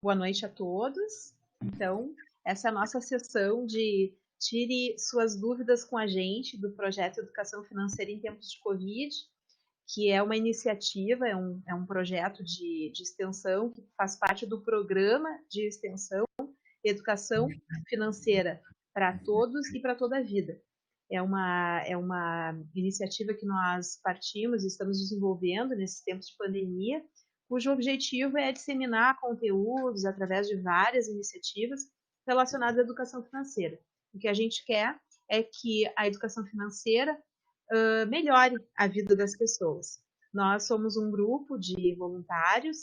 Boa noite a todos. Então, essa é a nossa sessão de tire suas dúvidas com a gente do projeto Educação Financeira em Tempos de Covid, que é uma iniciativa, é um projeto de extensão que faz parte do programa de extensão Educação Financeira para Todos e para toda a Vida. É uma iniciativa que nós partimos e estamos desenvolvendo nesses tempos de pandemia, cujo objetivo é disseminar conteúdos através de várias iniciativas relacionadas à educação financeira. O que a gente quer é que a educação financeira melhore a vida das pessoas. Nós somos um grupo de voluntários,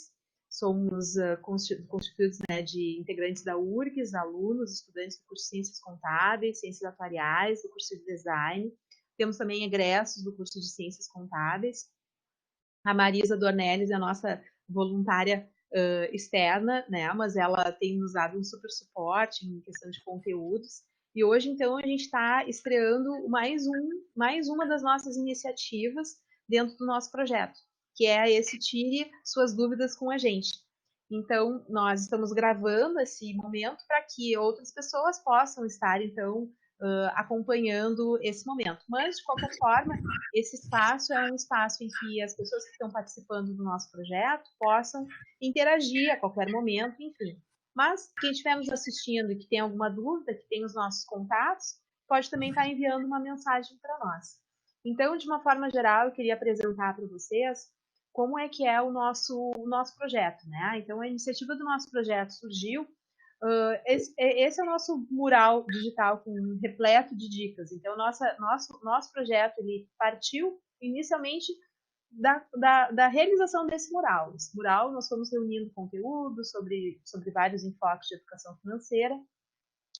somos constituídos, né, de integrantes da URGS, alunos, estudantes do curso de Ciências Contábeis, Ciências Atuariais, do curso de Design. Temos também egressos do curso de Ciências Contábeis. A Marisa Dornelles é a nossa voluntária externa, né? Mas ela tem nos dado um super suporte em questão de conteúdos. E hoje, então, a gente está estreando mais uma das nossas iniciativas dentro do nosso projeto, que é esse Tire Suas Dúvidas com a gente. Então, nós estamos gravando esse momento para que outras pessoas possam estar, então, acompanhando esse momento. Mas, de qualquer forma, esse espaço é um espaço em que as pessoas que estão participando do nosso projeto possam interagir a qualquer momento, enfim. Mas quem estiver nos assistindo e que tem alguma dúvida, que tem os nossos contatos, pode também estar enviando uma mensagem para nós. Então, de uma forma geral, eu queria apresentar para vocês como é que é o nosso projeto, né? Então, a iniciativa do nosso projeto surgiu. Esse é o nosso mural digital com repleto de dicas. Então, nosso projeto ele partiu inicialmente da realização desse mural. Esse mural, nós fomos reunindo conteúdo sobre vários enfoques de educação financeira,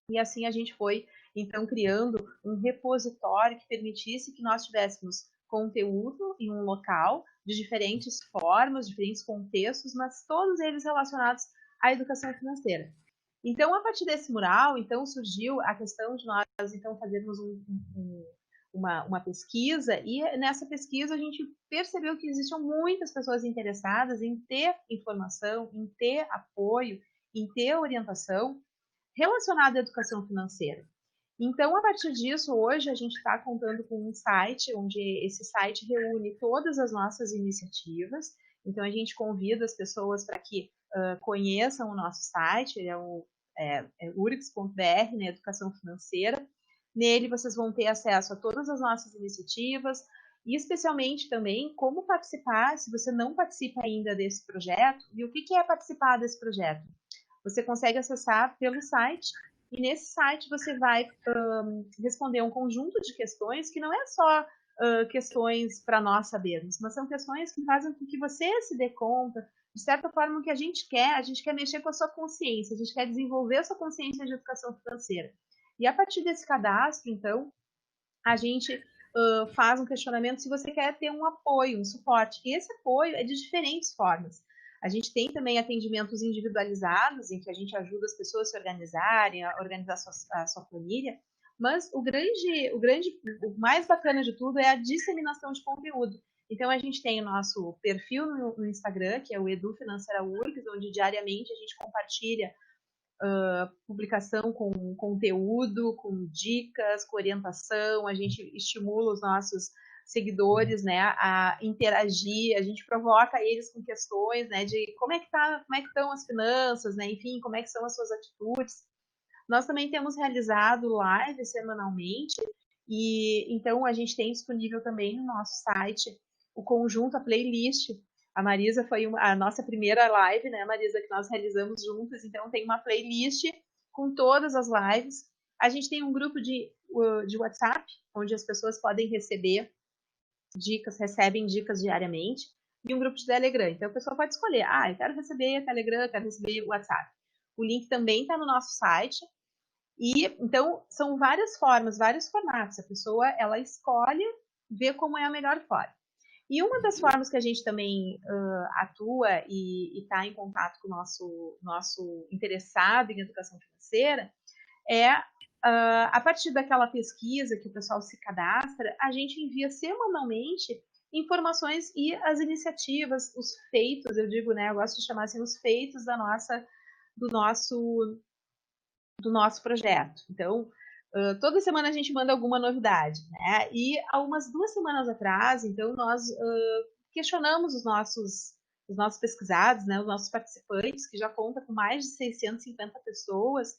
e assim a gente foi, então, criando um repositório que permitisse que nós tivéssemos conteúdo em um local, de diferentes formas, diferentes contextos, mas todos eles relacionados à educação financeira. Então, a partir desse mural, então, surgiu a questão de nós, então, fazermos uma pesquisa, e nessa pesquisa a gente percebeu que existiam muitas pessoas interessadas em ter informação, em ter apoio, em ter orientação relacionada à educação financeira. Então, a partir disso, hoje a gente está contando com um site, onde esse site reúne todas as nossas iniciativas. Então, a gente convida as pessoas para que conheçam o nosso site, ele é o urgs.br, né, Educação Financeira. Nele vocês vão ter acesso a todas as nossas iniciativas e especialmente também como participar, se você não participa ainda desse projeto. E o que é participar desse projeto? Você consegue acessar pelo site e nesse site você vai responder um conjunto de questões que não é só questões para nós sabermos, mas são questões que fazem com que você se dê conta, de certa forma, o que a gente quer mexer com a sua consciência, a gente quer desenvolver a sua consciência de educação financeira. E a partir desse cadastro, então, a gente faz um questionamento se você quer ter um apoio, um suporte. E esse apoio é de diferentes formas. A gente tem também atendimentos individualizados, em que a gente ajuda as pessoas a se organizarem, a organizar a sua planilha, mas o mais bacana de tudo é a disseminação de conteúdo. Então, a gente tem o nosso perfil no Instagram, que é o Edu Financeira URGS, onde diariamente a gente compartilha publicação com conteúdo, com dicas, com orientação, a gente estimula os nossos seguidores, né, a interagir, a gente provoca eles com questões, né, de como é que estão as finanças, né, enfim, como é que são as suas atitudes. Nós também temos realizado lives semanalmente e então a gente tem disponível também no nosso site o conjunto, a playlist. A Marisa foi a nossa primeira live, né, Marisa, que nós realizamos juntas, então tem uma playlist com todas as lives. A gente tem um grupo de WhatsApp, onde as pessoas podem receber dicas, recebem dicas diariamente, e um grupo de Telegram. Então a pessoa pode escolher, eu quero receber Telegram, quero receber WhatsApp. O link também está no nosso site. E então são várias formas, vários formatos. A pessoa ela escolhe ver como é a melhor forma. E uma das formas que a gente também atua e está em contato com o nosso interessado em educação financeira é a partir daquela pesquisa que o pessoal se cadastra, a gente envia semanalmente informações e as iniciativas, os feitos, eu digo, né, eu gosto de chamar assim, os feitos do nosso projeto. Então, toda semana a gente manda alguma novidade, né? E há umas 2 semanas atrás, então, nós questionamos os nossos pesquisados, né, os nossos participantes, que já conta com mais de 650 pessoas.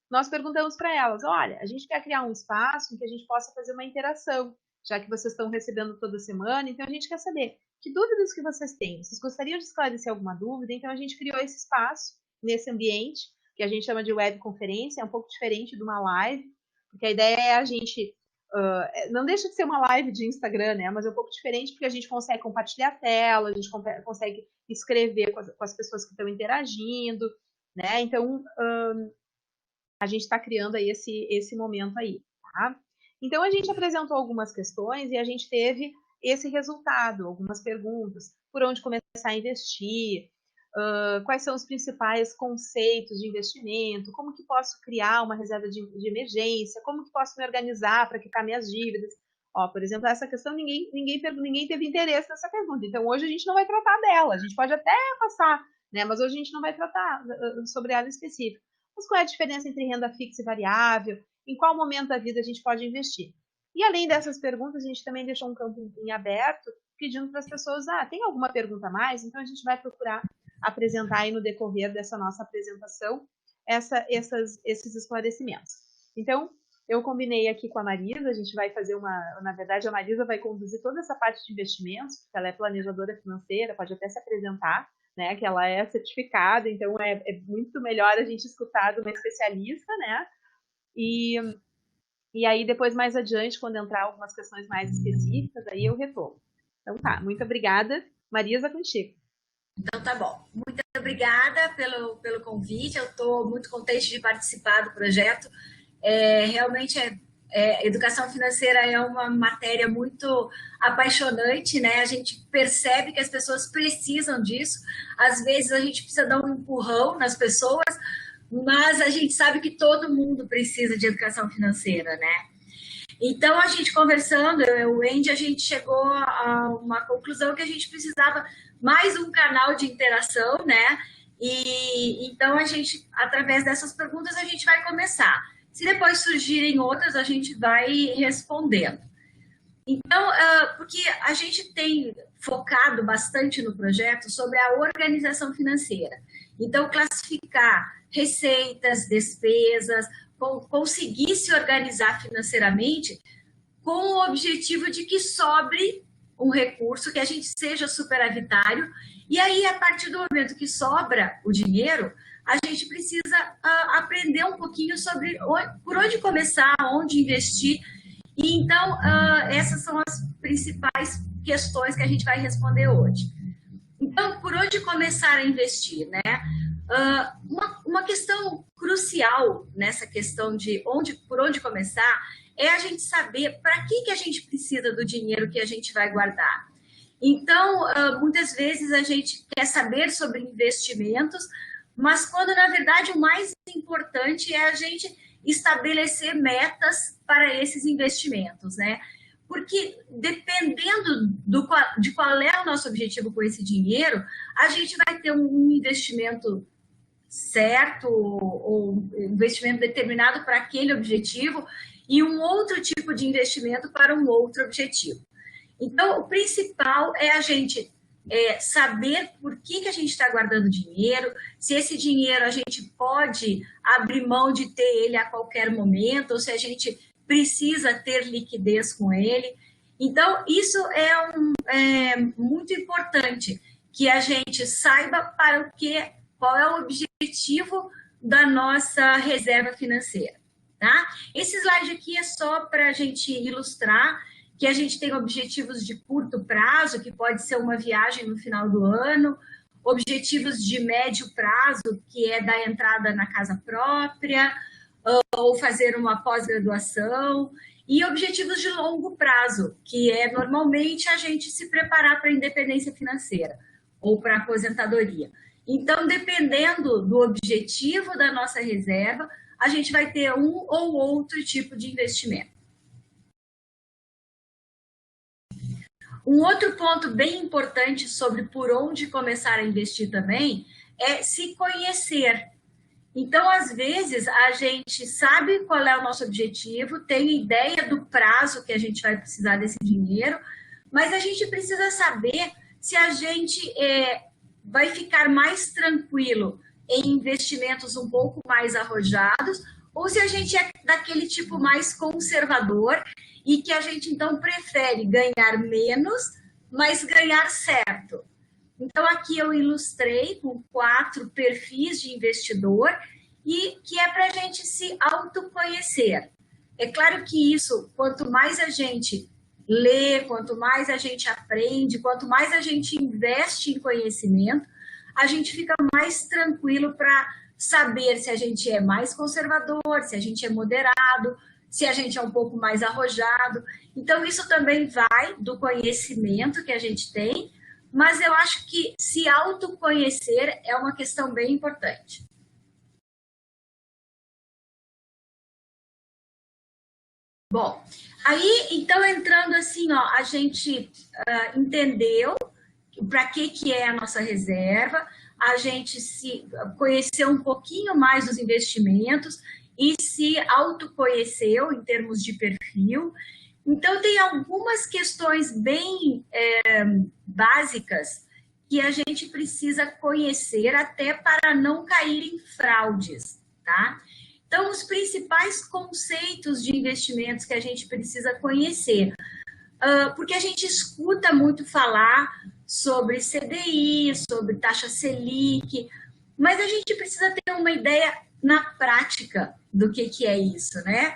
Nós perguntamos para elas, olha, a gente quer criar um espaço em que a gente possa fazer uma interação, já que vocês estão recebendo toda semana, então a gente quer saber que dúvidas que vocês têm. Vocês gostariam de esclarecer alguma dúvida? Então a gente criou esse espaço, nesse ambiente, que a gente chama de webconferência, é um pouco diferente de uma live, porque a ideia é a gente... não deixa de ser uma live de Instagram, né? Mas é um pouco diferente porque a gente consegue compartilhar a tela, a gente consegue escrever com as pessoas que estão interagindo, né? Então, a gente está criando aí esse momento aí, tá? Então, a gente apresentou algumas questões e a gente teve esse resultado, algumas perguntas, por onde começar a investir, quais são os principais conceitos de investimento, como que posso criar uma reserva de emergência, como que posso me organizar para quitar minhas dívidas. Ó, por exemplo, essa questão ninguém teve interesse nessa pergunta, então hoje a gente não vai tratar dela, a gente pode até passar, né, mas hoje a gente não vai tratar sobre ela específica. Mas qual é a diferença entre renda fixa e variável? Em qual momento da vida a gente pode investir? E além dessas perguntas, a gente também deixou um campo em aberto, pedindo para as pessoas, tem alguma pergunta a mais? Então a gente vai procurar apresentar aí no decorrer dessa nossa apresentação esses esclarecimentos. Então, eu combinei aqui com a Marisa, a gente vai fazer na verdade, a Marisa vai conduzir toda essa parte de investimentos, porque ela é planejadora financeira, pode até se apresentar, né, que ela é certificada, então é muito melhor a gente escutar de uma especialista, né, e aí depois, mais adiante, quando entrar algumas questões mais específicas, aí eu retomo. Então tá, muito obrigada. Marisa, contigo. Então tá bom. Muito obrigada pelo convite. Eu estou muito contente de participar do projeto. Realmente educação financeira é uma matéria muito apaixonante, né? A gente percebe que as pessoas precisam disso. Às vezes a gente precisa dar um empurrão nas pessoas, mas a gente sabe que todo mundo precisa de educação financeira, né? Então, a gente conversando, eu e o Andy, a gente chegou a uma conclusão que a gente precisava mais um canal de interação, né? E então, a gente, através dessas perguntas, a gente vai começar. Se depois surgirem outras, a gente vai respondendo. Então, porque a gente tem focado bastante no projeto sobre a organização financeira. Então, classificar receitas, despesas, conseguir se organizar financeiramente com o objetivo de que sobre um recurso, que a gente seja superavitário, e aí, a partir do momento que sobra o dinheiro, a gente precisa aprender um pouquinho sobre por onde começar, onde investir. E então, essas são as principais questões que a gente vai responder hoje. Então, por onde começar a investir, né? Uma questão crucial nessa questão de por onde começar é a gente saber para que a gente precisa do dinheiro que a gente vai guardar. Então, muitas vezes a gente quer saber sobre investimentos, mas quando, na verdade, o mais importante é a gente estabelecer metas para esses investimentos, né? Porque dependendo de qual é o nosso objetivo com esse dinheiro, a gente vai ter um investimento certo ou um investimento determinado para aquele objetivo e um outro tipo de investimento para um outro objetivo. Então, o principal é a gente saber por que a gente está guardando dinheiro, se esse dinheiro a gente pode abrir mão de ter ele a qualquer momento, ou se a gente precisa ter liquidez com ele. Então, isso é muito importante, que a gente saiba qual é o objetivo da nossa reserva financeira. Tá? Esse slide aqui é só para a gente ilustrar que a gente tem objetivos de curto prazo, que pode ser uma viagem no final do ano, objetivos de médio prazo, que é dar entrada na casa própria, ou fazer uma pós-graduação, e objetivos de longo prazo, que é normalmente a gente se preparar para a independência financeira ou para a aposentadoria. Então, dependendo do objetivo da nossa reserva, a gente vai ter um ou outro tipo de investimento. Um outro ponto bem importante sobre por onde começar a investir também é se conhecer. Então, às vezes, a gente sabe qual é o nosso objetivo, tem ideia do prazo que a gente vai precisar desse dinheiro, mas a gente precisa saber se a gente vai ficar mais tranquilo em investimentos um pouco mais arrojados ou se a gente é daquele tipo mais conservador e que a gente, então, prefere ganhar menos, mas ganhar certo. Então, aqui eu ilustrei com 4 perfis de investidor e que é para a gente se autoconhecer. É claro que isso, quanto mais a gente lê, quanto mais a gente aprende, quanto mais a gente investe em conhecimento, a gente fica mais tranquilo para saber se a gente é mais conservador, se a gente é moderado, se a gente é um pouco mais arrojado. Então, isso também vai do conhecimento que a gente tem, mas eu acho que se autoconhecer é uma questão bem importante. Bom, aí, então, entrando assim, ó, a gente entendeu para que é a nossa reserva, a gente se conheceu um pouquinho mais dos investimentos e se autoconheceu em termos de perfil. Então, tem algumas questões bem básicas que a gente precisa conhecer até para não cair em fraudes, tá? Então, os principais conceitos de investimentos que a gente precisa conhecer, porque a gente escuta muito falar sobre CDI, sobre taxa Selic, mas a gente precisa ter uma ideia na prática do que é isso, né?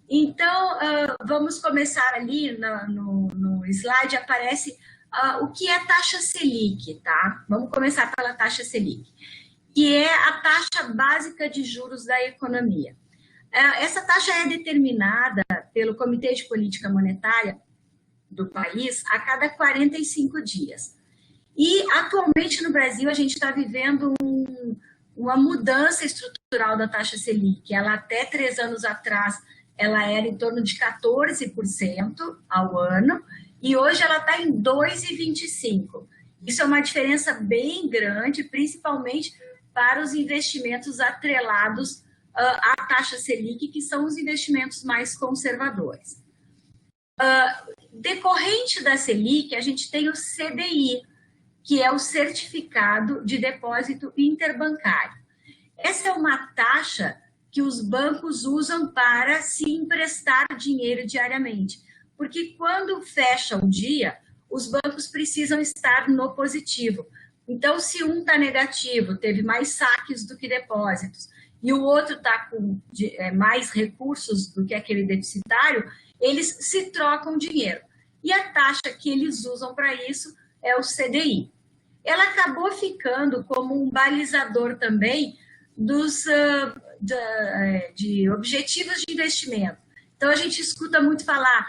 Então, vamos começar ali no slide, aparece o que é taxa Selic, tá? Vamos começar pela taxa Selic, que é a taxa básica de juros da economia. Essa taxa é determinada pelo Comitê de Política Monetária do país a cada 45 dias. E, atualmente, no Brasil, a gente está vivendo uma mudança estrutural da taxa Selic. Ela, até 3 anos atrás, ela era em torno de 14% ao ano, e hoje ela está em 2,25%. Isso é uma diferença bem grande, principalmente para os investimentos atrelados à taxa Selic, que são os investimentos mais conservadores. Decorrente da Selic, a gente tem o CDI, que é o Certificado de Depósito Interbancário. Essa é uma taxa que os bancos usam para se emprestar dinheiro diariamente, porque quando fecha o dia, os bancos precisam estar no positivo. Então, se um está negativo, teve mais saques do que depósitos, e o outro está com mais recursos do que aquele deficitário, eles se trocam dinheiro. E a taxa que eles usam para isso é o CDI. Ela acabou ficando como um balizador também de objetivos de investimento. Então, a gente escuta muito falar,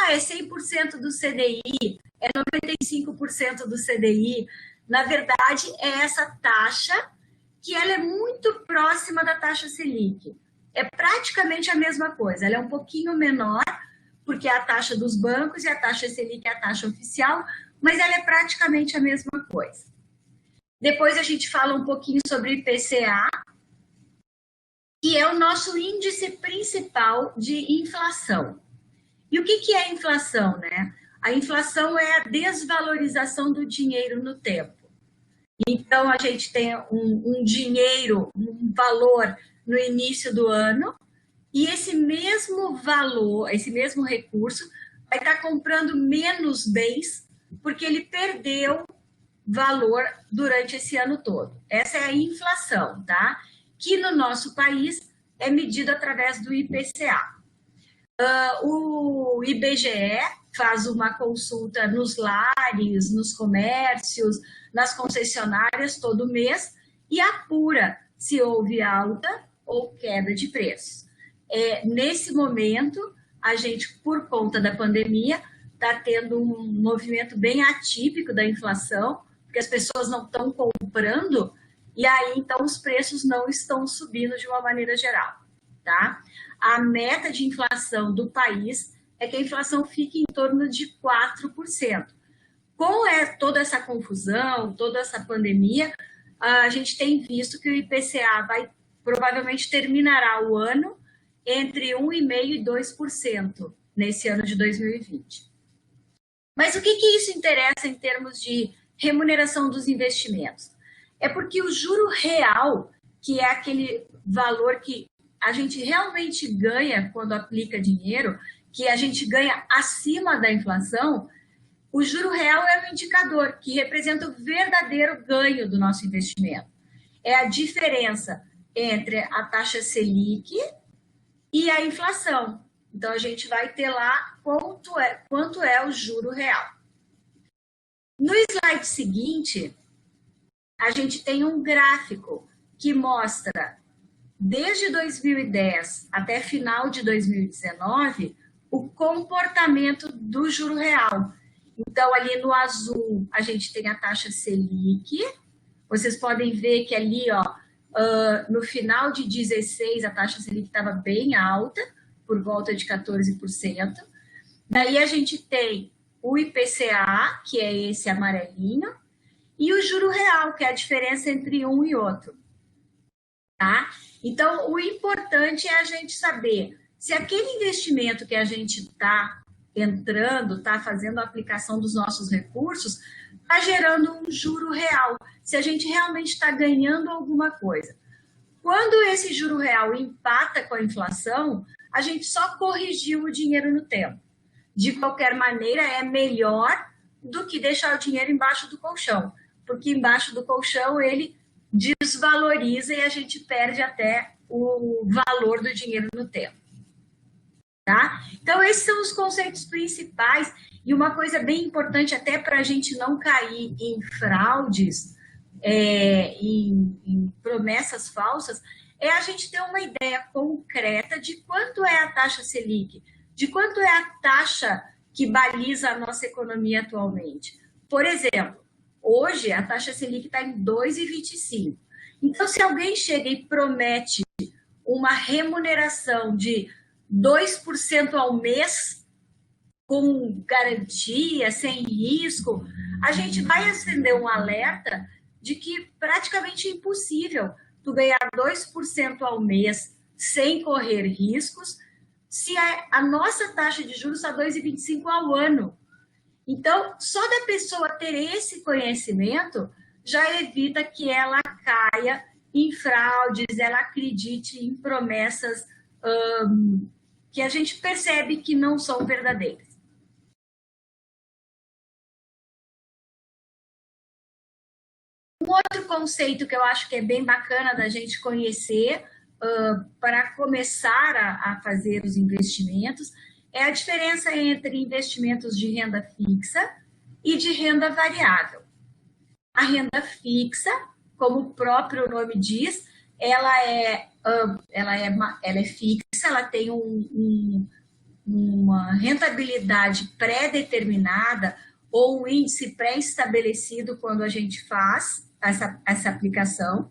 é 100% do CDI, é 95% do CDI. Na verdade, é essa taxa que ela é muito próxima da taxa Selic. É praticamente a mesma coisa, ela é um pouquinho menor, porque é a taxa dos bancos e a taxa Selic é a taxa oficial, mas ela é praticamente a mesma coisa. Depois a gente fala um pouquinho sobre IPCA, que é o nosso índice principal de inflação. E o que é a inflação, né? A inflação é a desvalorização do dinheiro no tempo. Então, a gente tem um dinheiro, um valor no início do ano, e esse mesmo valor, esse mesmo recurso, vai estar comprando menos bens, porque ele perdeu valor durante esse ano todo. Essa é a inflação, tá? Que no nosso país é medida através do IPCA. O IBGE faz uma consulta nos lares, nos comércios, nas concessionárias todo mês e apura se houve alta ou queda de preços. Nesse momento, a gente, por conta da pandemia, está tendo um movimento bem atípico da inflação, porque as pessoas não estão comprando e aí, então, os preços não estão subindo de uma maneira geral, tá? A meta de inflação do país é que a inflação fique em torno de 4%. Com toda essa confusão, toda essa pandemia, a gente tem visto que o IPCA vai provavelmente terminará o ano entre 1,5% e 2% nesse ano de 2020. Mas o que isso interessa em termos de remuneração dos investimentos? É porque o juro real, que é aquele valor que a gente realmente ganha quando aplica dinheiro, que a gente ganha acima da inflação, o juro real é um indicador que representa o verdadeiro ganho do nosso investimento. É a diferença entre a taxa Selic e a inflação. Então, a gente vai ter lá quanto é o juro real. No slide seguinte, a gente tem um gráfico que mostra, desde 2010 até final de 2019, o comportamento do juro real. Então, ali no azul, a gente tem a taxa Selic. Vocês podem ver que ali, no final de 16, a taxa Selic estava bem alta, por volta de 14%. Daí a gente tem o IPCA, que é esse amarelinho, e o juro real, que é a diferença entre um e outro. Tá? Então, o importante é a gente saber se aquele investimento que a gente está entrando, está fazendo a aplicação dos nossos recursos, está gerando um juro real, se a gente realmente está ganhando alguma coisa. Quando esse juro real empata com a inflação, a gente só corrigiu o dinheiro no tempo. De qualquer maneira, é melhor do que deixar o dinheiro embaixo do colchão, porque embaixo do colchão ele desvaloriza e a gente perde até o valor do dinheiro no tempo. Tá? Então, esses são os conceitos principais, e uma coisa bem importante até para a gente não cair em fraudes, em promessas falsas, é a gente ter uma ideia concreta de quanto é a taxa Selic, de quanto é a taxa que baliza a nossa economia atualmente. Por exemplo, hoje a taxa Selic está em 2,25. Então, se alguém chega e promete uma remuneração de 2% ao mês, com garantia, sem risco, a gente vai acender um alerta de que praticamente é impossível tu ganhar 2% ao mês sem correr riscos, se a nossa taxa de juros está 2,25 ao ano. Então, só da pessoa ter esse conhecimento já evita que ela caia em fraudes, ela acredite em promessas que a gente percebe que não são verdadeiras. Um outro conceito que eu acho que é bem bacana da gente conhecer para começar a fazer os investimentos é a diferença entre investimentos de renda fixa e de renda variável. A renda fixa, como o próprio nome diz, ela é fixa, ela tem uma rentabilidade pré-determinada ou um índice pré-estabelecido quando a gente faz essa aplicação.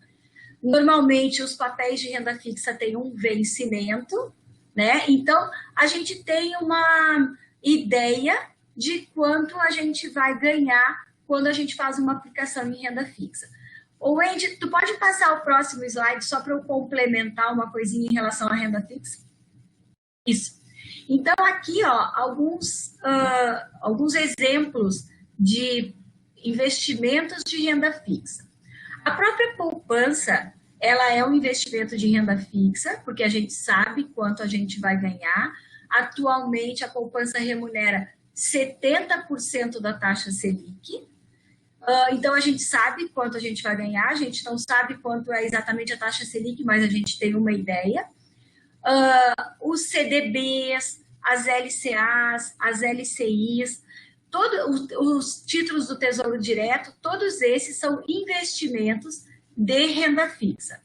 Normalmente, os papéis de renda fixa têm um vencimento, né? Então, a gente tem uma ideia de quanto a gente vai ganhar quando a gente faz uma aplicação em renda fixa. Ô, Wendy, tu pode passar o próximo slide só para eu complementar uma coisinha em relação à renda fixa? Isso. Então, aqui, alguns exemplos de investimentos de renda fixa. A própria poupança, ela é um investimento de renda fixa, porque a gente sabe quanto a gente vai ganhar. Atualmente, a poupança remunera 70% da taxa Selic. Então, a gente sabe quanto a gente vai ganhar, a gente não sabe quanto é exatamente a taxa Selic, mas a gente tem uma ideia. Os CDBs, as LCAs, as LCIs, todos os títulos do Tesouro Direto, todos esses são investimentos de renda fixa.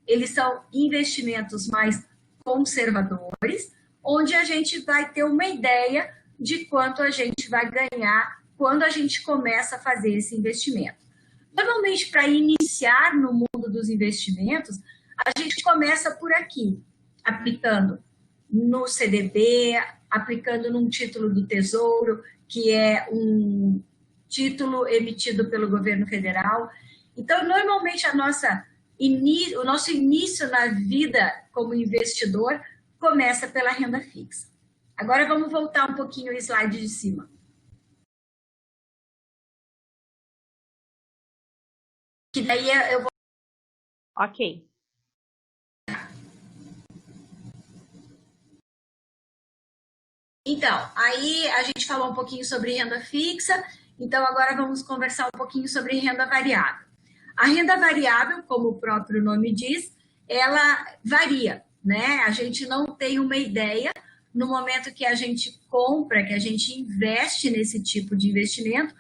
Eles são investimentos mais conservadores, onde a gente vai ter uma ideia de quanto a gente vai ganhar quando a gente começa a fazer esse investimento. Normalmente, para iniciar no mundo dos investimentos, a gente começa por aqui, aplicando no CDB, aplicando num título do Tesouro, que é um título emitido pelo governo federal. Então, normalmente, a nossa o nosso início na vida como investidor começa pela renda fixa. Agora vamos voltar um pouquinho o slide de cima. Que daí eu vou... Ok. Então, aí a gente falou um pouquinho sobre renda fixa, então agora vamos conversar um pouquinho sobre renda variável. A renda variável, como o próprio nome diz, ela varia, né? A gente não tem uma ideia no momento que a gente compra, que a gente investe nesse tipo de investimento,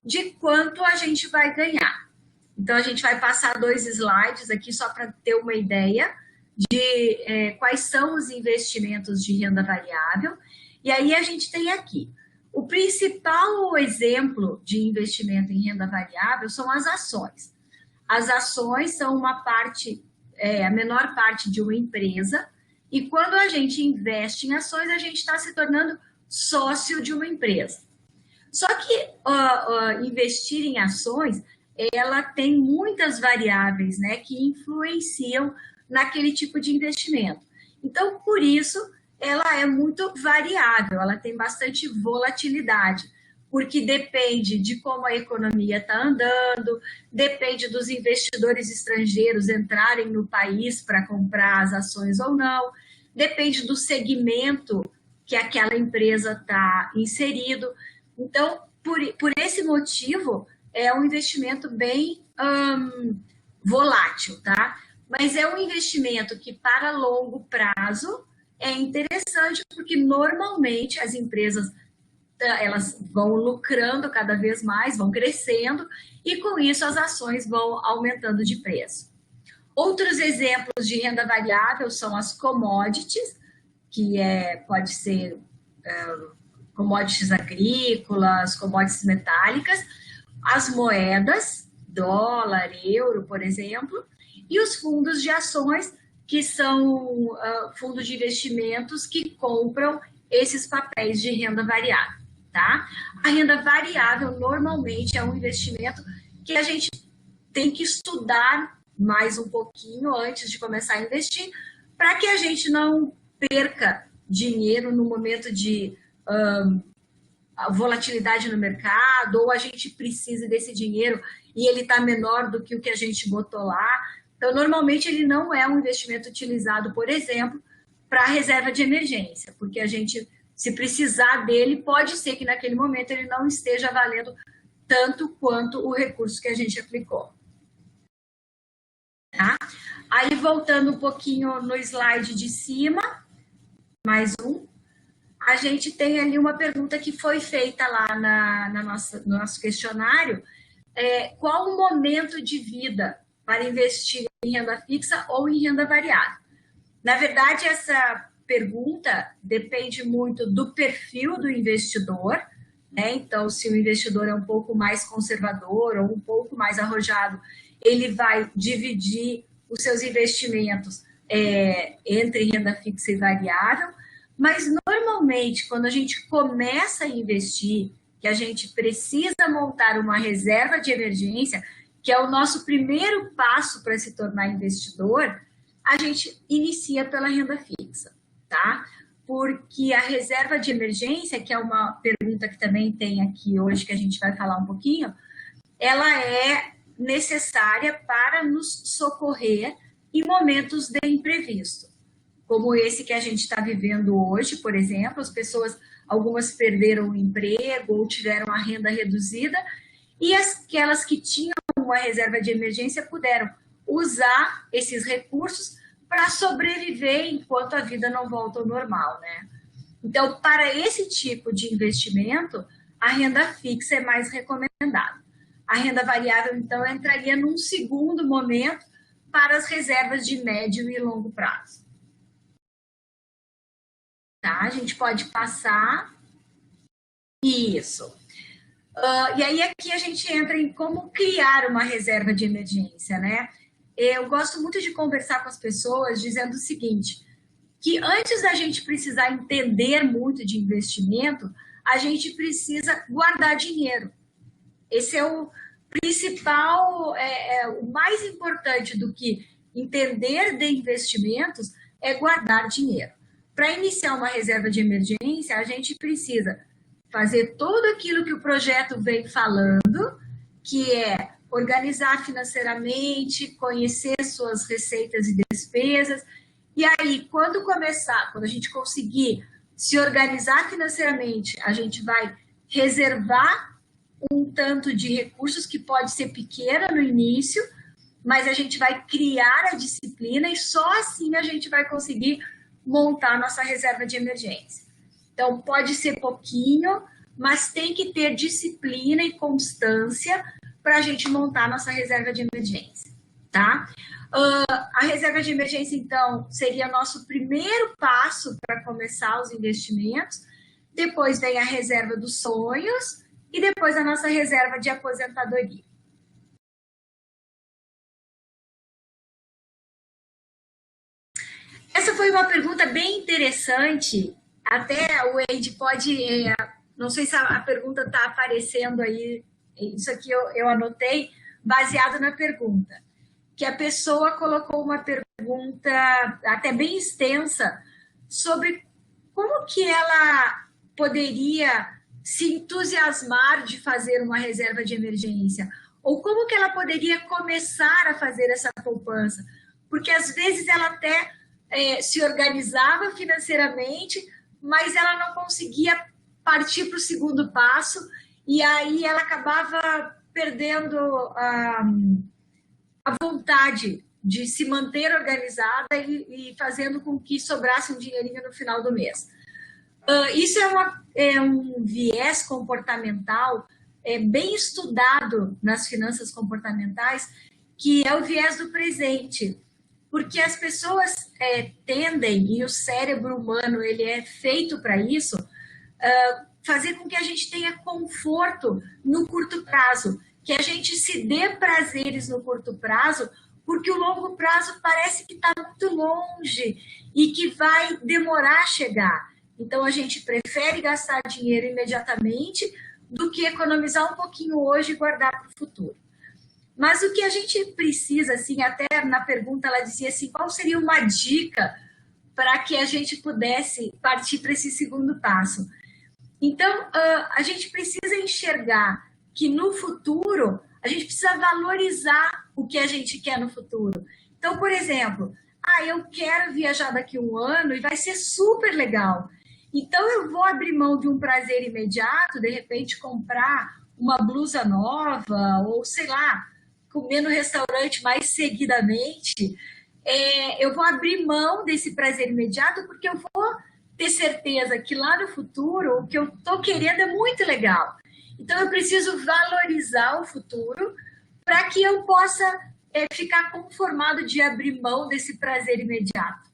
de quanto a gente vai ganhar. Então, a gente vai passar 2 slides aqui só para ter uma ideia de quais são os investimentos de renda variável. E aí a gente tem aqui. O principal exemplo de investimento em renda variável são as ações. As ações são uma parte, a menor parte de uma empresa, e quando a gente investe em ações, a gente está se tornando sócio de uma empresa. Só que investir em ações, ela tem muitas variáveis, né, que influenciam naquele tipo de investimento. Então, por isso, ela é muito variável, ela tem bastante volatilidade, porque depende de como a economia está andando, depende dos investidores estrangeiros entrarem no país para comprar as ações ou não, depende do segmento que aquela empresa está inserido. Então, por esse motivo, é um investimento bem volátil, tá? Mas é um investimento que, para longo prazo, é interessante, porque normalmente as empresas elas vão lucrando cada vez mais, vão crescendo, e com isso as ações vão aumentando de preço. Outros exemplos de renda variável são as commodities, que pode ser commodities agrícolas, commodities metálicas, as moedas, dólar, euro, por exemplo, e os fundos de ações, que são fundos de investimentos que compram esses papéis de renda variável, tá? A renda variável normalmente é um investimento que a gente tem que estudar mais um pouquinho antes de começar a investir, para que a gente não perca dinheiro no momento de volatilidade no mercado, ou a gente precisa desse dinheiro e ele está menor do que o que a gente botou lá. Então, normalmente, ele não é um investimento utilizado, por exemplo, para reserva de emergência, porque a gente, se precisar dele, pode ser que naquele momento ele não esteja valendo tanto quanto o recurso que a gente aplicou. Tá? Aí, voltando um pouquinho no slide de cima, mais um, a gente tem ali uma pergunta que foi feita lá no nosso questionário, qual o momento de vida para investir em renda fixa ou em renda variável? Na verdade, essa pergunta depende muito do perfil do investidor, né? Então, se o investidor é um pouco mais conservador ou um pouco mais arrojado, ele vai dividir os seus investimentos entre renda fixa e variável, mas normalmente, quando a gente começa a investir, que a gente precisa montar uma reserva de emergência, que é o nosso primeiro passo para se tornar investidor, a gente inicia pela renda fixa, tá? Porque a reserva de emergência, que é uma pergunta que também tem aqui hoje, que a gente vai falar um pouquinho, ela é necessária para nos socorrer em momentos de imprevisto, como esse que a gente está vivendo hoje, por exemplo. As pessoas, algumas perderam o emprego ou tiveram a renda reduzida, e aquelas que tinham uma reserva de emergência puderam usar esses recursos para sobreviver enquanto a vida não volta ao normal, né? Então, para esse tipo de investimento, a renda fixa é mais recomendada. A renda variável, então, entraria num segundo momento para as reservas de médio e longo prazo. Tá? A gente pode passar. Isso. E aí aqui a gente entra em como criar uma reserva de emergência, né? Eu gosto muito de conversar com as pessoas dizendo o seguinte, que antes da gente precisar entender muito de investimento, a gente precisa guardar dinheiro. Esse é o principal, o mais importante do que entender de investimentos é guardar dinheiro. Para iniciar uma reserva de emergência, a gente precisa fazer tudo aquilo que o projeto vem falando, que é organizar financeiramente, conhecer suas receitas e despesas. E aí, quando a gente conseguir se organizar financeiramente, a gente vai reservar um tanto de recursos que pode ser pequena no início, mas a gente vai criar a disciplina e só assim a gente vai conseguir montar nossa reserva de emergência. Então, pode ser pouquinho, mas tem que ter disciplina e constância para a gente montar nossa reserva de emergência, tá? A reserva de emergência, então, seria nosso primeiro passo para começar os investimentos. Depois vem a reserva dos sonhos e depois a nossa reserva de aposentadoria. Essa foi uma pergunta bem interessante. Até o Wade pode... não sei se a pergunta está aparecendo aí. Isso aqui eu anotei baseado na pergunta. Que a pessoa colocou uma pergunta até bem extensa sobre como que ela poderia se entusiasmar de fazer uma reserva de emergência, ou como que ela poderia começar a fazer essa poupança, porque às vezes ela até se organizava financeiramente, mas ela não conseguia partir para o segundo passo, e aí ela acabava perdendo a vontade de se manter organizada e fazendo com que sobrasse um dinheirinho no final do mês. Isso é um viés comportamental bem estudado nas finanças comportamentais, que é o viés do presente, porque as pessoas tendem, e o cérebro humano ele é feito para isso, fazer com que a gente tenha conforto no curto prazo, que a gente se dê prazeres no curto prazo, porque o longo prazo parece que está muito longe e que vai demorar a chegar. Então, a gente prefere gastar dinheiro imediatamente do que economizar um pouquinho hoje e guardar para o futuro. Mas o que a gente precisa, assim, até na pergunta ela dizia assim, qual seria uma dica para que a gente pudesse partir para esse segundo passo? Então, a gente precisa enxergar que no futuro, a gente precisa valorizar o que a gente quer no futuro. Então, por exemplo, eu quero viajar daqui a um ano e vai ser super legal. Então, eu vou abrir mão de um prazer imediato, de repente comprar uma blusa nova, ou sei lá, comer no restaurante mais seguidamente. Eu vou abrir mão desse prazer imediato porque eu vou ter certeza que lá no futuro o que eu estou querendo é muito legal. Então, eu preciso valorizar o futuro para que eu possa ficar conformado de abrir mão desse prazer imediato,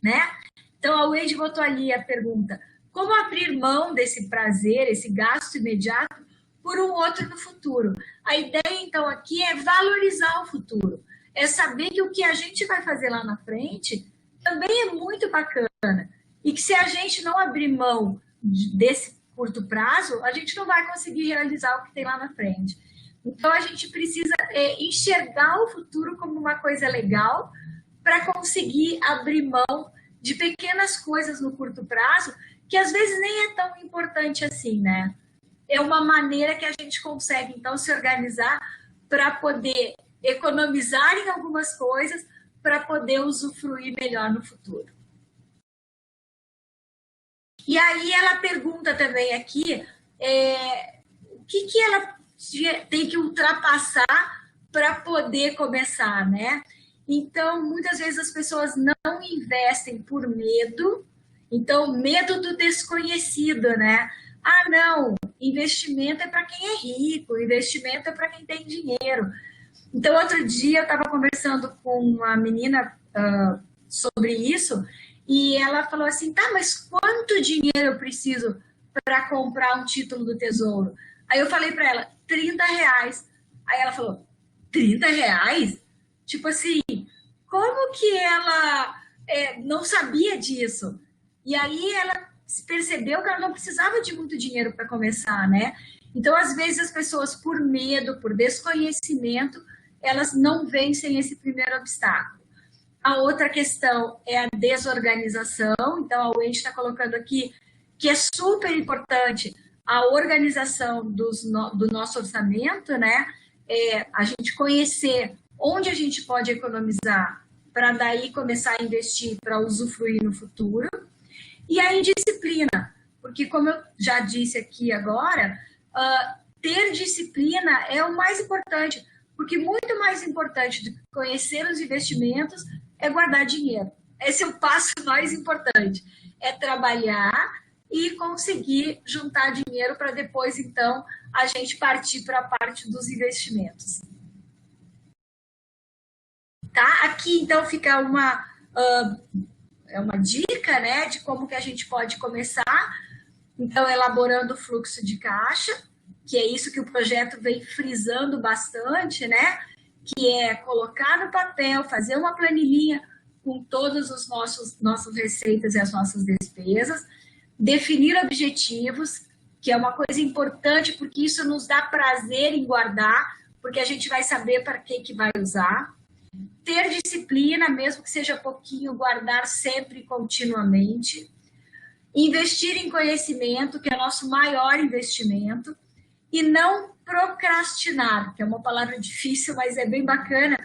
né? Então, a Wade botou ali a pergunta, como abrir mão desse prazer, esse gasto imediato, por um outro no futuro? A ideia, então, aqui é valorizar o futuro, é saber que o que a gente vai fazer lá na frente também é muito bacana e que se a gente não abrir mão desse curto prazo, a gente não vai conseguir realizar o que tem lá na frente. Então, a gente precisa enxergar o futuro como uma coisa legal para conseguir abrir mão de pequenas coisas no curto prazo, que às vezes nem é tão importante assim, né? É uma maneira que a gente consegue, então, se organizar para poder economizar em algumas coisas, para poder usufruir melhor no futuro. E aí ela pergunta também aqui o que ela tem que ultrapassar para poder começar, né? Então, muitas vezes as pessoas não investem por medo. Então, medo do desconhecido, né? Não, investimento é para quem é rico, investimento é para quem tem dinheiro. Então, outro dia eu estava conversando com uma menina sobre isso e ela falou assim, tá, mas quanto dinheiro eu preciso para comprar um título do Tesouro? Aí eu falei para ela, R$30. Aí ela falou, R$30? Tipo assim, como que ela não sabia disso? E aí ela percebeu que ela não precisava de muito dinheiro para começar, né? Então, às vezes, as pessoas, por medo, por desconhecimento, elas não vencem esse primeiro obstáculo. A outra questão é a desorganização. Então, a Wendy está colocando aqui que é super importante a organização do nosso orçamento, né? A gente conhecer onde a gente pode economizar para daí começar a investir para usufruir no futuro. E a indisciplina, porque como eu já disse aqui agora, ter disciplina é o mais importante, porque muito mais importante do que conhecer os investimentos é guardar dinheiro. Esse é o passo mais importante, é trabalhar e conseguir juntar dinheiro para depois, então, a gente partir para a parte dos investimentos. Tá? Aqui, então, fica uma dica, né, de como que a gente pode começar. Então, elaborando o fluxo de caixa, que é isso que o projeto vem frisando bastante, né? Que é colocar no papel, fazer uma planilhinha com todas as nossas receitas e as nossas despesas, definir objetivos, que é uma coisa importante, porque isso nos dá prazer em guardar, porque a gente vai saber para que vai usar. Ter disciplina, mesmo que seja pouquinho, guardar sempre e continuamente. Investir em conhecimento, que é nosso maior investimento, e não procrastinar, que é uma palavra difícil, mas é bem bacana.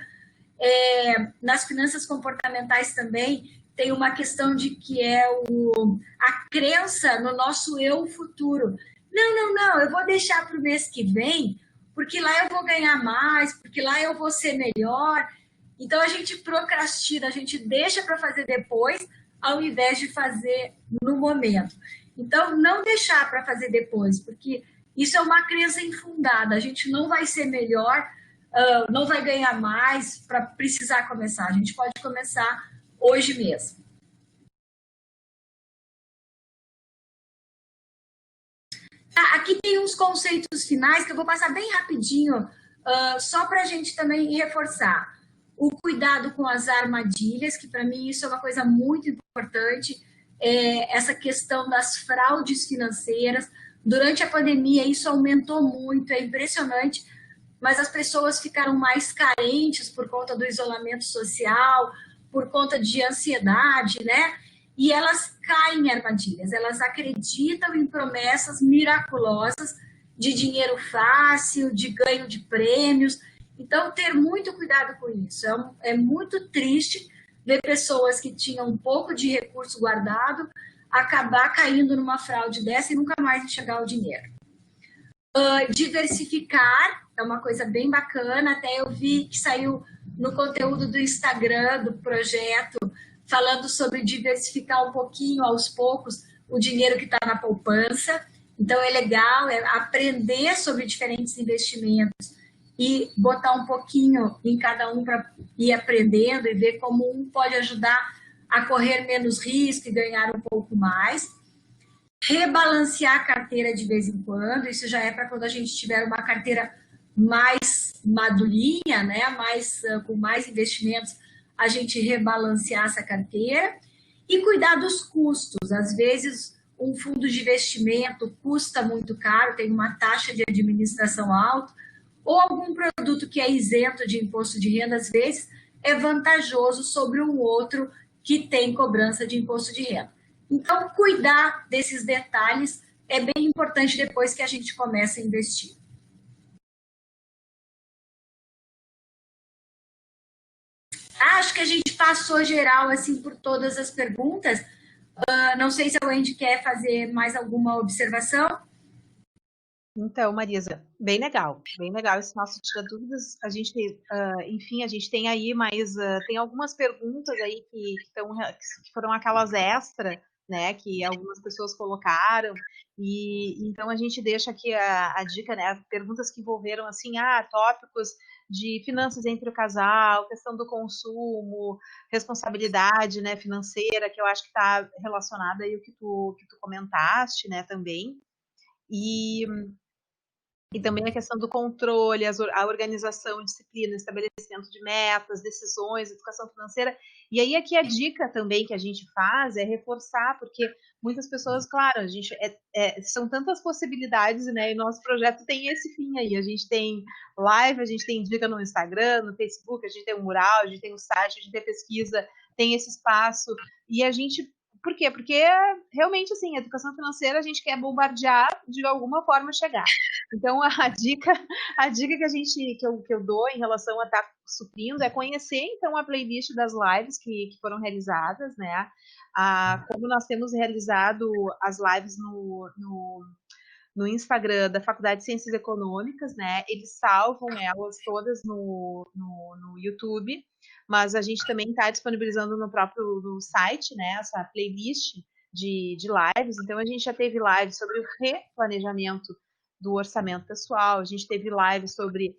Nas finanças comportamentais também tem uma questão de que é a crença no nosso eu futuro. Não, eu vou deixar para o mês que vem, porque lá eu vou ganhar mais, porque lá eu vou ser melhor. Então a gente procrastina, a gente deixa para fazer depois, ao invés de fazer no momento. Então, não deixar para fazer depois, porque isso é uma crença infundada. A gente não vai ser melhor, não vai ganhar mais para precisar começar. A gente pode começar hoje mesmo. Aqui tem uns conceitos finais que eu vou passar bem rapidinho, só para a gente também reforçar. O cuidado com as armadilhas, que para mim isso é uma coisa muito importante, essa questão das fraudes financeiras. Durante a pandemia isso aumentou muito, é impressionante, mas as pessoas ficaram mais carentes por conta do isolamento social, por conta de ansiedade, né? E elas caem em armadilhas, elas acreditam em promessas miraculosas de dinheiro fácil, de ganho de prêmios. Então, ter muito cuidado com isso. É muito triste ver pessoas que tinham um pouco de recurso guardado acabar caindo numa fraude dessa e nunca mais enxergar o dinheiro. Diversificar é uma coisa bem bacana. Até eu vi que saiu no conteúdo do Instagram do projeto falando sobre diversificar um pouquinho, aos poucos, o dinheiro que está na poupança. Então, é legal aprender sobre diferentes investimentos e botar um pouquinho em cada um para ir aprendendo e ver como um pode ajudar a correr menos risco e ganhar um pouco mais. Rebalancear a carteira de vez em quando, isso já é para quando a gente tiver uma carteira mais madurinha, né? Com mais investimentos, a gente rebalancear essa carteira e cuidar dos custos. Às vezes, um fundo de investimento custa muito caro, tem uma taxa de administração alta, ou algum produto que é isento de imposto de renda, às vezes, é vantajoso sobre um outro que tem cobrança de imposto de renda. Então, cuidar desses detalhes é bem importante depois que a gente começa a investir. Acho que a gente passou geral assim por todas as perguntas. Não sei se a Wendy quer fazer mais alguma observação. Então, Marisa, bem legal esse nosso Tira Dúvidas. A gente, enfim, a gente tem aí tem algumas perguntas aí que foram aquelas extra, né, que algumas pessoas colocaram, e então a gente deixa aqui a dica, né, perguntas que envolveram, assim, tópicos de finanças entre o casal, questão do consumo, responsabilidade, né, financeira, que eu acho que está relacionada aí o que tu comentaste, né, também. E E também a questão do controle, a organização, disciplina, estabelecimento de metas, decisões, educação financeira. E aí aqui a dica também que a gente faz é reforçar, porque muitas pessoas, claro, a gente são tantas possibilidades, né? E nosso projeto tem esse fim aí. A gente tem live, a gente tem dica no Instagram, no Facebook, a gente tem um mural, a gente tem um site, a gente tem pesquisa, tem esse espaço. E a gente por quê? Porque realmente, assim, a educação financeira a gente quer bombardear de alguma forma chegar. Então, a dica que eu dou em relação a estar suprindo é conhecer, então, a playlist das lives que foram realizadas, né? Como nós temos realizado as lives no Instagram da Faculdade de Ciências Econômicas, né? Eles salvam elas todas no YouTube, mas a gente também está disponibilizando no site, né? Essa playlist de lives. Então, a gente já teve lives sobre o replanejamento do orçamento pessoal, a gente teve lives sobre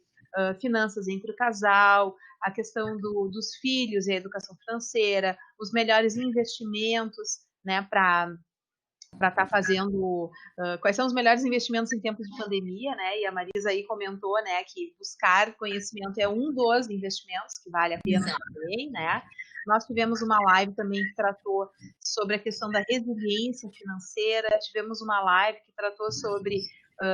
finanças entre o casal, a questão dos filhos e a educação financeira, os melhores investimentos, né, para estar fazendo quais são os melhores investimentos em tempos de pandemia, né? E a Marisa aí comentou, né, que buscar conhecimento é um dos investimentos que vale a pena também, né? Nós tivemos uma live também que tratou sobre a questão da resiliência financeira, tivemos uma live que tratou sobre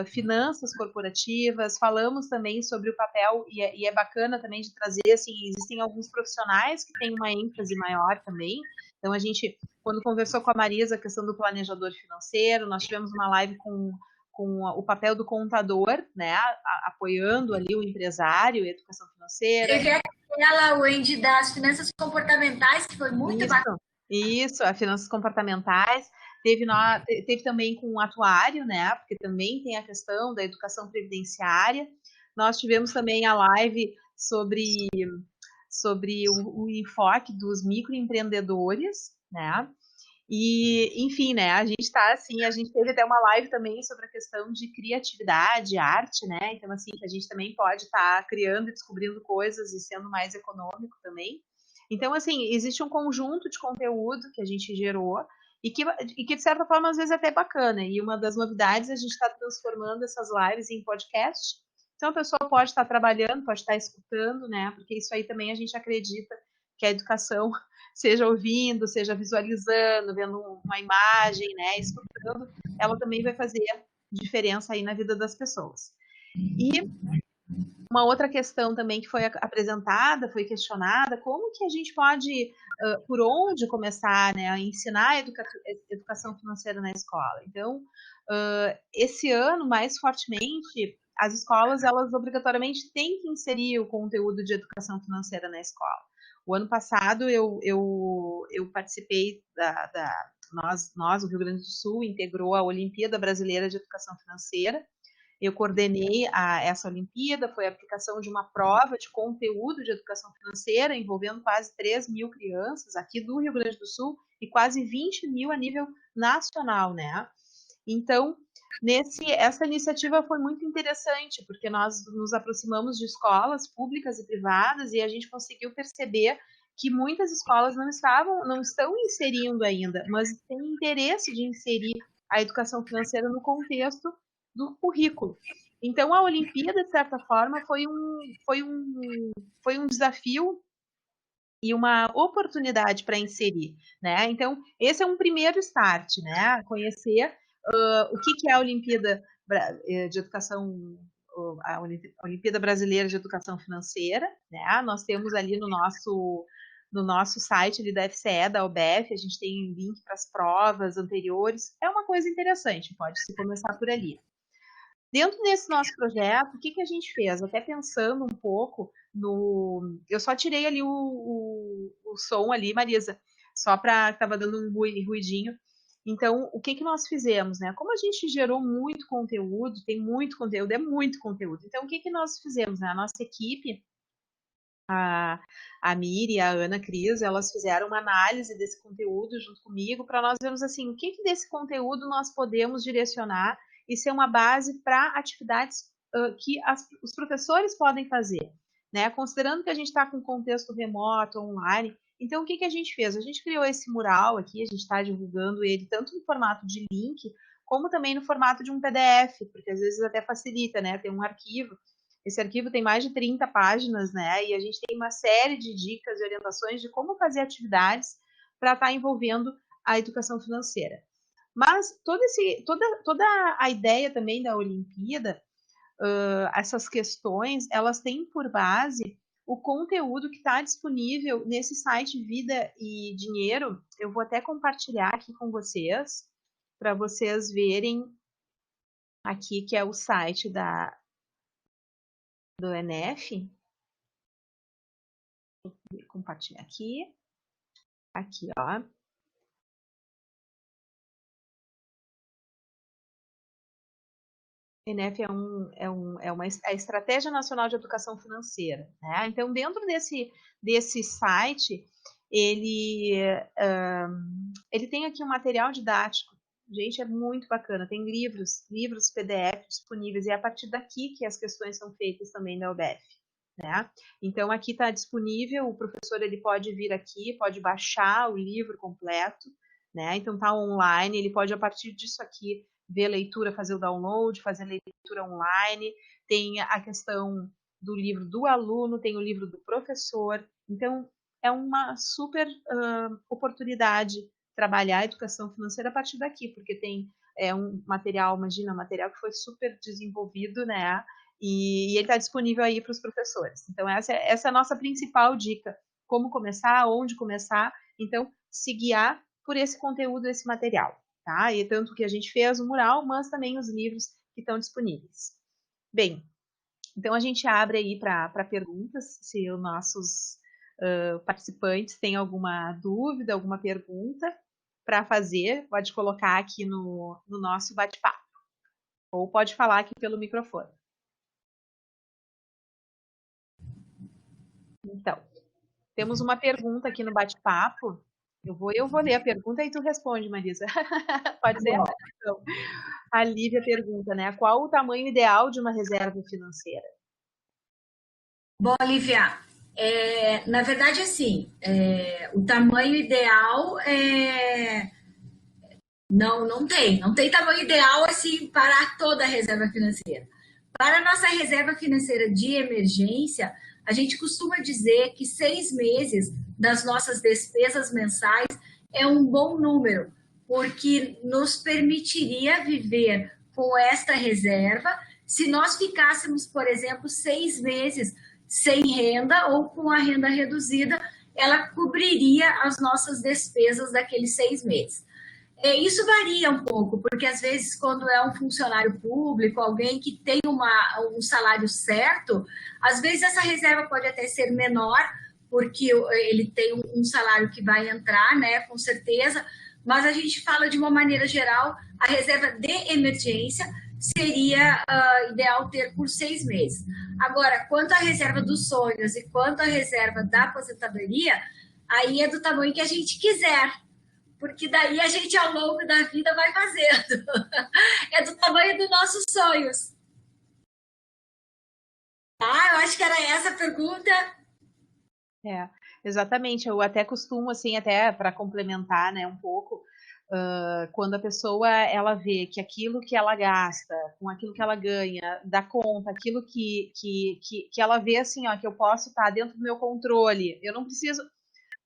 finanças corporativas, falamos também sobre o papel, e é bacana também de trazer, assim, existem alguns profissionais que têm uma ênfase maior também, então a gente, quando conversou com a Marisa a questão do planejador financeiro, nós tivemos uma live com o papel do contador, né, apoiando ali o empresário e a educação financeira. Teve aquela, Wendy, das finanças comportamentais, que foi muito bacana. Isso, as finanças comportamentais. Teve também com o atuário, né? Porque também tem a questão da educação previdenciária. Nós tivemos também a live sobre o enfoque dos microempreendedores, né? E, enfim, né? A gente tá assim, a gente teve até uma live também sobre a questão de criatividade, arte, né? Então, assim, que a gente também pode estar criando e descobrindo coisas e sendo mais econômico também. Então, assim, existe um conjunto de conteúdo que a gente gerou e que, de certa forma, às vezes é até bacana. E uma das novidades, a gente está transformando essas lives em podcast. Então, a pessoa pode estar trabalhando, pode estar escutando, né? Porque isso aí também a gente acredita que a educação, seja ouvindo, seja visualizando, vendo uma imagem, né? Escutando, ela também vai fazer diferença aí na vida das pessoas. E uma outra questão também que foi apresentada, foi questionada, como que a gente pode, por onde começar, né, a ensinar a educação financeira na escola. Então, esse ano, mais fortemente, as escolas, elas obrigatoriamente têm que inserir o conteúdo de educação financeira na escola. O ano passado, eu participei nós, o Rio Grande do Sul, integrou a Olimpíada Brasileira de Educação Financeira. Eu coordenei essa Olimpíada, foi a aplicação de uma prova de conteúdo de educação financeira, envolvendo quase 3 mil crianças aqui do Rio Grande do Sul e quase 20 mil a nível nacional, né? Então, essa iniciativa foi muito interessante, porque nós nos aproximamos de escolas públicas e privadas e a gente conseguiu perceber que muitas escolas não estão inserindo ainda, mas têm interesse de inserir a educação financeira no contexto do currículo. Então, a Olimpíada, de certa forma, foi um desafio e uma oportunidade para inserir, né? Então, esse é um primeiro start, né? Conhecer o que é a Olimpíada de Educação, a Olimpíada Brasileira de Educação Financeira, né? Nós temos ali no nosso site ali da FCE, da UBF, a gente tem link para as provas anteriores. É uma coisa interessante, pode-se começar por ali. Dentro desse nosso projeto, o que a gente fez? Até pensando um pouco eu só tirei ali o som ali, Marisa, só para estava dando um ruidinho. Então, o que nós fizemos, né? Como a gente gerou muito conteúdo, tem muito conteúdo, é muito conteúdo. Então, o que nós fizemos, né? A nossa equipe, a Miri, a Ana Cris, elas fizeram uma análise desse conteúdo junto comigo para nós vermos assim, o que desse conteúdo nós podemos direcionar e ser uma base para atividades que os professores podem fazer, né? Considerando que a gente está com contexto remoto, online, então o que a gente fez? A gente criou esse mural aqui, a gente está divulgando ele tanto no formato de link, como também no formato de um PDF, porque às vezes até facilita, né? Tem um arquivo, esse arquivo tem mais de 30 páginas, né? E a gente tem uma série de dicas e orientações de como fazer atividades para estar envolvendo a educação financeira. Mas toda a ideia também da Olimpíada, essas questões, elas têm por base o conteúdo que está disponível nesse site Vida e Dinheiro. Eu vou até compartilhar aqui com vocês, para vocês verem aqui, que é o site do ENEF. Vou compartilhar aqui. Aqui, ó. ENEF é a Estratégia Nacional de Educação Financeira, né? Então, dentro desse site, ele tem aqui um material didático. Gente, é muito bacana. Tem livros PDF disponíveis, e é a partir daqui que as questões são feitas também na UBF, né? Então, aqui está disponível, o professor ele pode vir aqui, pode baixar o livro completo, né? Então, está online, ele pode, a partir disso aqui, ver leitura, fazer o download, fazer leitura online. Tem a questão do livro do aluno, tem o livro do professor. Então, é uma super oportunidade trabalhar a educação financeira a partir daqui, porque tem um material, imagina, um material que foi super desenvolvido, né? E ele está disponível aí para os professores. Então, essa é a nossa principal dica. Como começar, onde começar. Então, se guiar por esse conteúdo, esse material. Tá? E tanto que a gente fez o mural, mas também os livros que estão disponíveis. Bem, então a gente abre aí para perguntas, se os nossos participantes têm alguma dúvida, alguma pergunta para fazer, pode colocar aqui no nosso bate-papo, ou pode falar aqui pelo microfone. Então, temos uma pergunta aqui no bate-papo. Eu vou ler a pergunta e tu responde, Marisa. Pode ser? Então, a Lívia pergunta, né? Qual o tamanho ideal de uma reserva financeira? Bom, Lívia, na verdade, assim, o tamanho ideal não tem tamanho ideal assim para toda a reserva financeira. Para a nossa reserva financeira de emergência, a gente costuma dizer que 6 meses das nossas despesas mensais é um bom número, porque nos permitiria viver com esta reserva se nós ficássemos, por exemplo, 6 meses sem renda ou com a renda reduzida, ela cobriria as nossas despesas daqueles 6 meses. Isso varia um pouco, porque às vezes quando é um funcionário público, alguém que tem um salário certo, às vezes essa reserva pode até ser menor, porque ele tem um salário que vai entrar, né, com certeza, mas a gente fala de uma maneira geral, a reserva de emergência seria ideal ter por 6 meses. Agora, quanto à reserva dos sonhos e quanto à reserva da aposentadoria, aí é do tamanho que a gente quiser, porque daí a gente, ao longo da vida, vai fazendo. É do tamanho dos nossos sonhos. Eu acho que era essa a pergunta. Exatamente. Eu até costumo, assim, até para complementar, né, um pouco, quando a pessoa, ela vê que aquilo que ela gasta, com aquilo que ela ganha, dá conta, aquilo que ela vê, assim, ó, que eu posso estar dentro do meu controle, eu não preciso...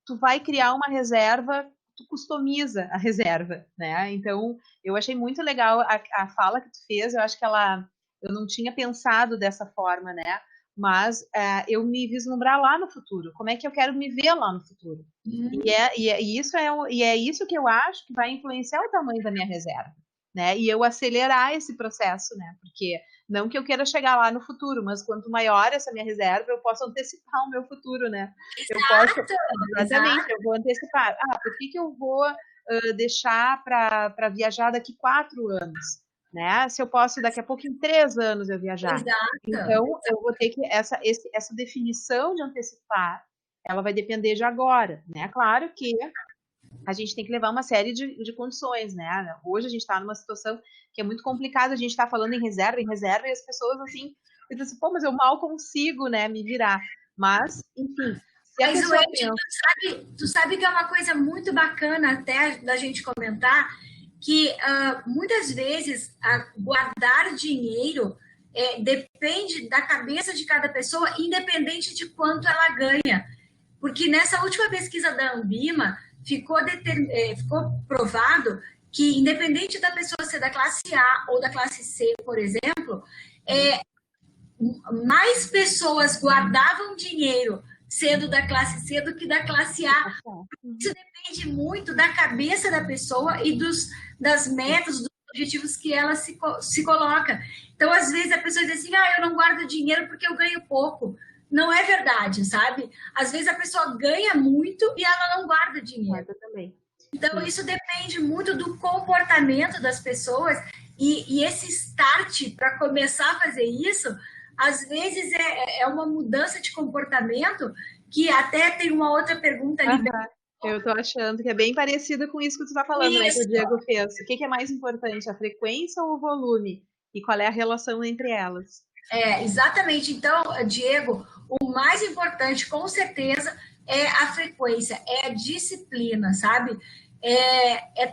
Tu vai criar uma reserva, tu customiza a reserva, né? Então, eu achei muito legal a fala que tu fez, eu acho que eu não tinha pensado dessa forma, né? Mas eu me vislumbrar lá no futuro, como é que eu quero me ver lá no futuro. E é isso que eu acho que vai influenciar o tamanho da minha reserva, né? E eu acelerar esse processo, né? Porque não que eu queira chegar lá no futuro, mas quanto maior essa minha reserva, eu posso antecipar o meu futuro, né? Exatamente, eu vou antecipar. Por que eu vou deixar para viajar daqui 4 anos? Né? Se eu posso, daqui a pouco, em 3 anos, eu viajar. Exato. Então, eu vou ter que... Essa definição de antecipar, ela vai depender de agora, né? Claro que a gente tem que levar uma série de condições, né? Hoje a gente está numa situação que é muito complicada, a gente está falando em reserva, e as pessoas, assim, dizem assim, pô, mas eu mal consigo, né, me virar. Mas, enfim, se a pessoa pensa... tu sabe que é uma coisa muito bacana até da gente comentar, que muitas vezes guardar dinheiro depende da cabeça de cada pessoa, independente de quanto ela ganha. Porque nessa última pesquisa da Ambima, ficou provado que, independente da pessoa ser da classe A ou da classe C, por exemplo, mais pessoas guardavam dinheiro sendo da classe C do que da classe A. Isso depende muito da cabeça da pessoa e das metas, dos objetivos que ela se coloca. Então, às vezes, a pessoa diz assim, eu não guardo dinheiro porque eu ganho pouco. Não é verdade, sabe? Às vezes a pessoa ganha muito e ela não guarda dinheiro. Guarda também. Então, isso depende muito do comportamento das pessoas e esse start para começar a fazer isso, às vezes é uma mudança de comportamento que até tem uma outra pergunta ali. Eu tô achando que é bem parecido com isso que tu tá falando, né, que o Diego fez. O que é mais importante, a frequência ou o volume? E qual é a relação entre elas? Exatamente. Então, Diego, o mais importante, com certeza, é a frequência, é a disciplina, sabe?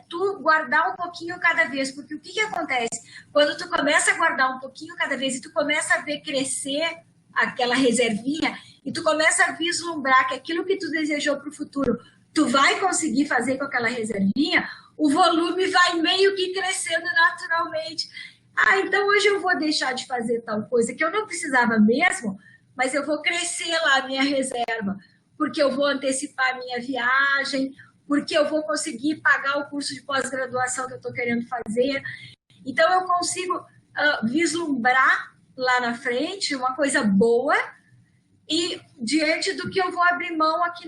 Tu guardar um pouquinho cada vez, porque o que acontece? Quando tu começa a guardar um pouquinho cada vez e tu começa a ver crescer aquela reservinha e tu começa a vislumbrar que aquilo que tu desejou para o futuro, tu vai conseguir fazer com aquela reservinha, o volume vai meio que crescendo naturalmente. Então hoje eu vou deixar de fazer tal coisa que eu não precisava mesmo, mas eu vou crescer lá a minha reserva, porque eu vou antecipar a minha viagem, porque eu vou conseguir pagar o curso de pós-graduação que eu estou querendo fazer. Então eu consigo vislumbrar lá na frente uma coisa boa e diante do que eu vou abrir mão aqui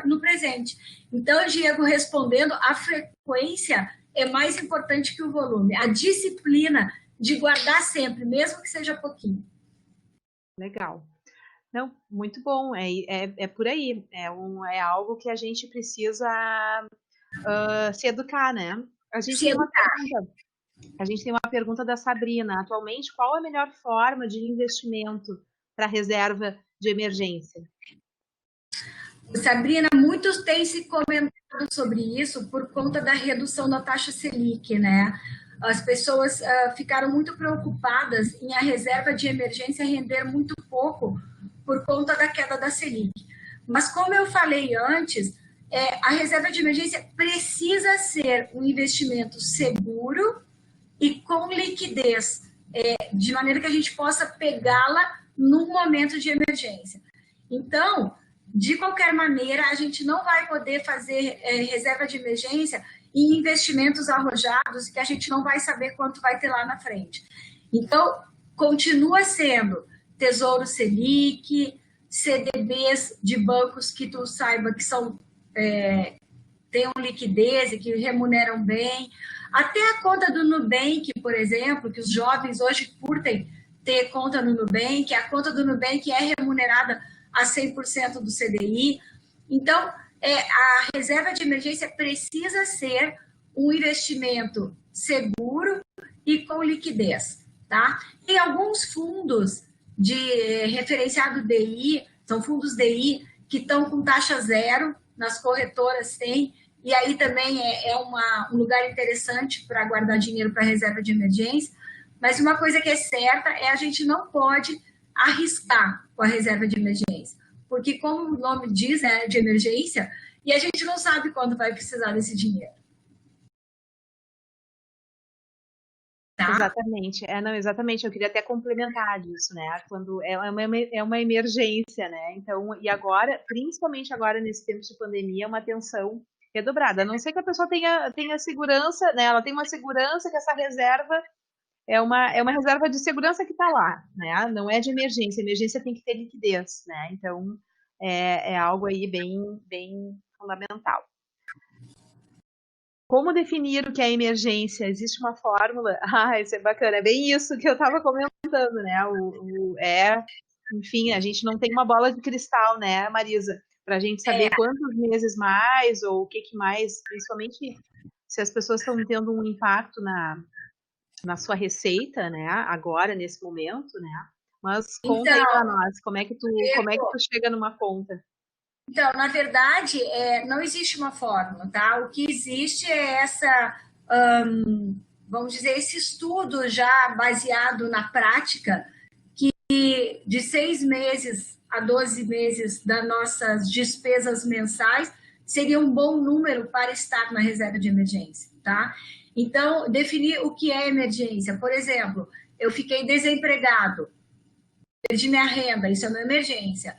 no presente. Então, Diego, respondendo, a frequência é mais importante que o volume. A disciplina de guardar sempre, mesmo que seja pouquinho. Legal. Não, muito bom. É por aí. É algo que a gente precisa se educar, né? A gente tem uma pergunta da Sabrina. Atualmente, qual a melhor forma de investimento para reserva de emergência? Sabrina, muitos têm se comentado sobre isso por conta da redução da taxa Selic, né? As pessoas ficaram muito preocupadas em a reserva de emergência render muito pouco por conta da queda da Selic. Mas como eu falei antes, a reserva de emergência precisa ser um investimento seguro e com liquidez, de maneira que a gente possa pegá-la num momento de emergência. Então, de qualquer maneira, a gente não vai poder fazer reserva de emergência em investimentos arrojados que a gente não vai saber quanto vai ter lá na frente. Então, continua sendo Tesouro Selic, CDBs de bancos que tu saiba que são tenham liquidez e que remuneram bem. Até a conta do Nubank, por exemplo, que os jovens hoje curtem ter conta no Nubank, a conta do Nubank é remunerada a 100% do CDI. Então, a reserva de emergência precisa ser um investimento seguro e com liquidez, tá? Tem alguns fundos de referenciado DI, são fundos DI que estão com taxa zero, nas corretoras tem, e aí também um lugar interessante para guardar dinheiro para reserva de emergência. Mas uma coisa que é certa a gente não pode arriscar com a reserva de emergência, porque como o nome diz, de emergência, e a gente não sabe quando vai precisar desse dinheiro. Tá? Exatamente. Exatamente. Eu queria até complementar disso, né? Quando é uma emergência, né? Então, e agora, principalmente agora nesse tempo de pandemia, é uma atenção redobrada. A não ser que a pessoa tenha segurança, né? Ela tem uma segurança que essa reserva é uma reserva de segurança que está lá, né? Não é de emergência. Emergência tem que ter liquidez, né? Então, é algo aí bem, bem fundamental. Como definir o que é emergência? Existe uma fórmula? Isso é bacana. É bem isso que eu estava comentando, né? Enfim, a gente não tem uma bola de cristal, né, Marisa? Para a gente saber quantos meses mais ou o que mais, principalmente se as pessoas estão tendo um impacto na sua receita, né? Agora, nesse momento, né? Mas conta aí para nós, como é que tu chega numa conta? Então, na verdade, não existe uma fórmula, tá? O que existe é essa vamos dizer, esse estudo já baseado na prática, que de 6 meses a 12 meses das nossas despesas mensais seria um bom número para estar na reserva de emergência, tá? Então, definir o que é emergência. Por exemplo, eu fiquei desempregado, perdi minha renda, isso é uma emergência.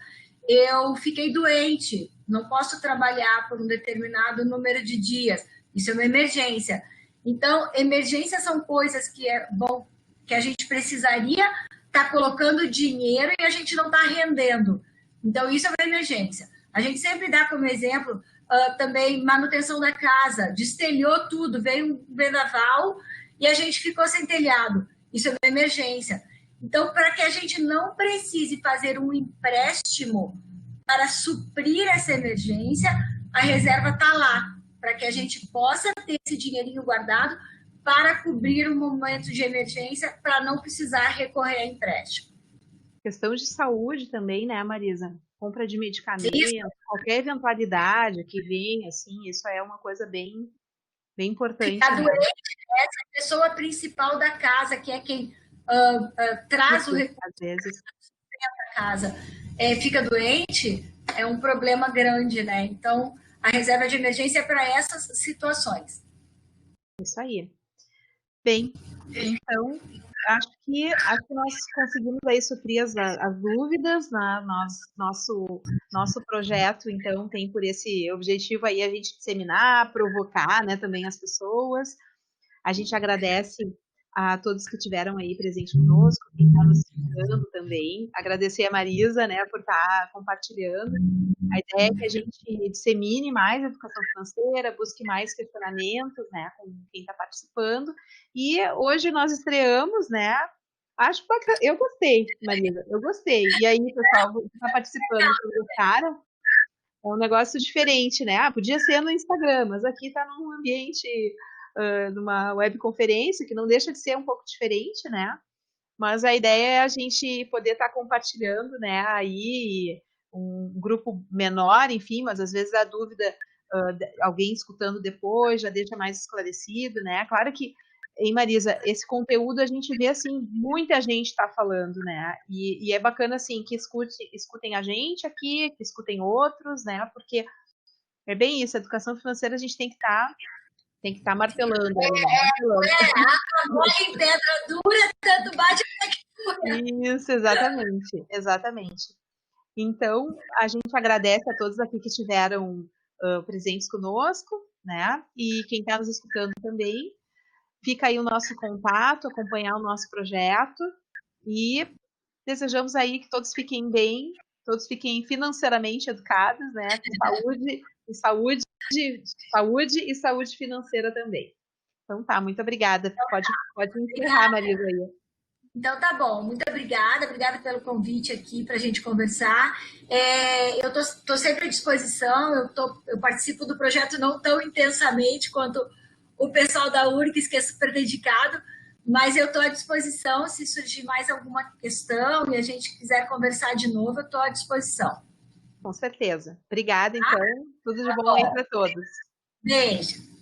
Eu fiquei doente, não posso trabalhar por um determinado número de dias, isso é uma emergência. Então, emergências são coisas que é bom, que a gente precisaria estar colocando dinheiro e a gente não está rendendo. Então, isso é uma emergência. A gente sempre dá como exemplo também manutenção da casa, destelhou tudo, veio um vendaval e a gente ficou sem telhado. Isso é uma emergência. Então, para que a gente não precise fazer um empréstimo para suprir essa emergência, a reserva está lá, para que a gente possa ter esse dinheirinho guardado para cobrir um momento de emergência, para não precisar recorrer a empréstimo. Questão de saúde também, né, Marisa? Compra de medicamentos, qualquer eventualidade que venha, assim, isso é uma coisa bem importante. Ficar doente, essa pessoa principal da casa, que é quem traz o recurso da casa, fica doente, é um problema grande, né? Então, a reserva de emergência é para essas situações. Isso aí. Bem, então, acho que nós conseguimos aí suprir as dúvidas, né? Nosso projeto, então, tem por esse objetivo aí a gente disseminar, provocar, né, também as pessoas. A gente agradece a todos que estiveram aí presentes conosco, quem está nos escutando também. Agradecer a Marisa, né, por estar compartilhando. A ideia é que a gente dissemine mais a educação financeira, busque mais questionamentos, né, com quem está participando. E hoje nós estreamos, né? Acho bacana. Eu gostei, Marisa, eu gostei. E aí, pessoal, que está participando, vocês gostaram? É um negócio diferente, né? Podia ser no Instagram, mas aqui está num ambiente, numa webconferência, que não deixa de ser um pouco diferente, né? Mas a ideia é a gente poder estar compartilhando, né? Aí um grupo menor, enfim, mas às vezes a dúvida, alguém escutando depois já deixa mais esclarecido, né? Claro que, hein, Marisa, esse conteúdo a gente vê, assim, muita gente está falando, né? E é bacana, assim, que escutem a gente aqui, que escutem outros, né? Porque é bem isso, a educação financeira a gente tem que estar martelando. A bola em pedra dura, tanto bate até que dura. Isso, exatamente. Então, a gente agradece a todos aqui que estiveram presentes conosco, né? E quem está nos escutando também. Fica aí o nosso contato, acompanhar o nosso projeto e desejamos aí que todos fiquem bem, todos fiquem financeiramente educados, né? Com saúde e saúde financeira também. Então tá, muito obrigada. Pode encerrar, Marisa, aí. Então tá bom, muito obrigada pelo convite aqui para a gente conversar. Eu tô sempre à disposição, eu participo do projeto não tão intensamente quanto o pessoal da URGS, que é super dedicado, mas eu estou à disposição, se surgir mais alguma questão e a gente quiser conversar de novo, eu estou à disposição. Com certeza. Obrigada, então. Tudo de bom aí para todos. Beijo.